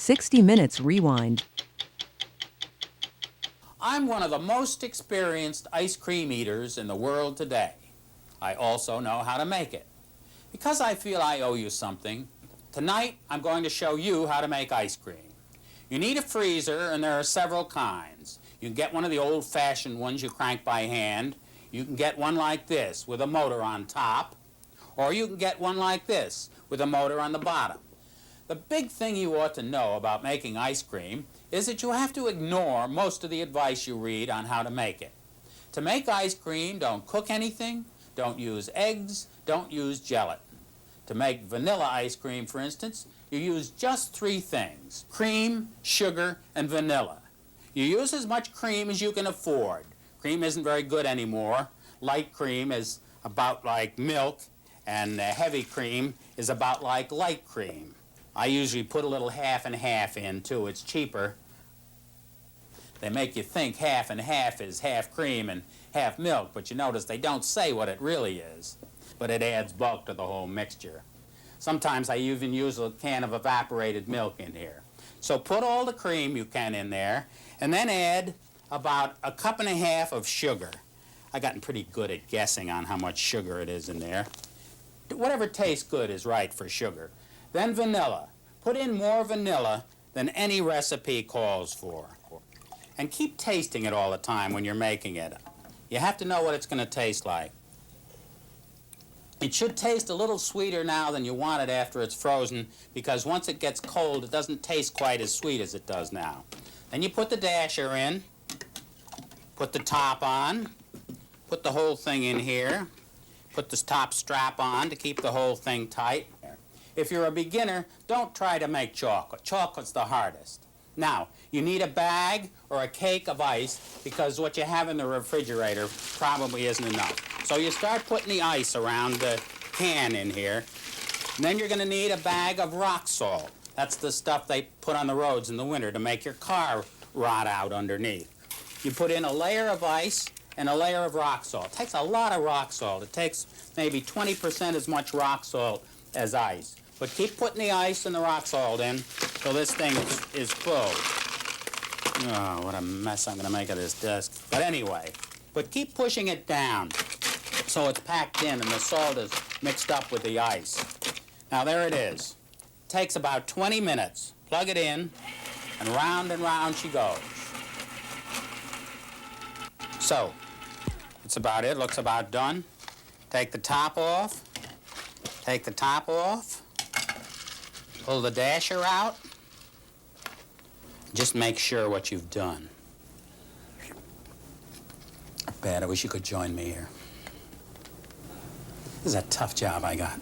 60 Minutes Rewind. I'm one of the most experienced ice cream eaters in the world today. I also know how to make it. Because I feel I owe you something, tonight I'm going to show you how to make ice cream. You need a freezer, and there are several kinds. You can get one of the old-fashioned ones you crank by hand. You can get one like this with a motor on top, or you can get one like this with a motor on the bottom. The big thing you ought to know about making ice cream is that you have to ignore most of the advice you read on how to make it. To make ice cream, don't cook anything, don't use eggs, don't use gelatin. To make vanilla ice cream, for instance, you use just three things: cream, sugar, and vanilla. You use as much cream as you can afford. Cream isn't very good anymore. Light cream is about like milk, and heavy cream is about like light cream. I usually put a little half and half in, too. It's cheaper. They make you think half and half is half cream and half milk, but you notice they don't say what it really is. But it adds bulk to the whole mixture. Sometimes I even use a can of evaporated milk in here. So put all the cream you can in there, and then add about 1.5 cups of sugar. I've gotten pretty good at guessing on how much sugar it is in there. Whatever tastes good is right for sugar. Then vanilla. Put in more vanilla than any recipe calls for. And keep tasting it all the time when you're making it. You have to know what it's going to taste like. It should taste a little sweeter now than you want it after it's frozen, because once it gets cold, it doesn't taste quite as sweet as it does now. Then you put the dasher in, put the top on, put the whole thing in here, put the top strap on to keep the whole thing tight. If you're a beginner, don't try to make chocolate. Chocolate's the hardest. Now, you need a bag or a cake of ice, because what you have in the refrigerator probably isn't enough. So you start putting the ice around the can in here. And then you're going to need a bag of rock salt. That's the stuff they put on the roads in the winter to make your car rot out underneath. You put in a layer of ice and a layer of rock salt. It takes a lot of rock salt. It takes maybe 20% as much rock salt as ice. But keep putting the ice and the rock salt in till this thing is full. Oh, what a mess I'm going to make of this desk. But anyway, but keep pushing it down so it's packed in and the salt is mixed up with the ice. Now there it is. It takes about 20 minutes. Plug it in, and round she goes. So, that's about it. Looks about done. Take the top off. Take the top off. Pull the dasher out. Just make sure what you've done. Bad, I wish you could join me here. This is a tough job I got.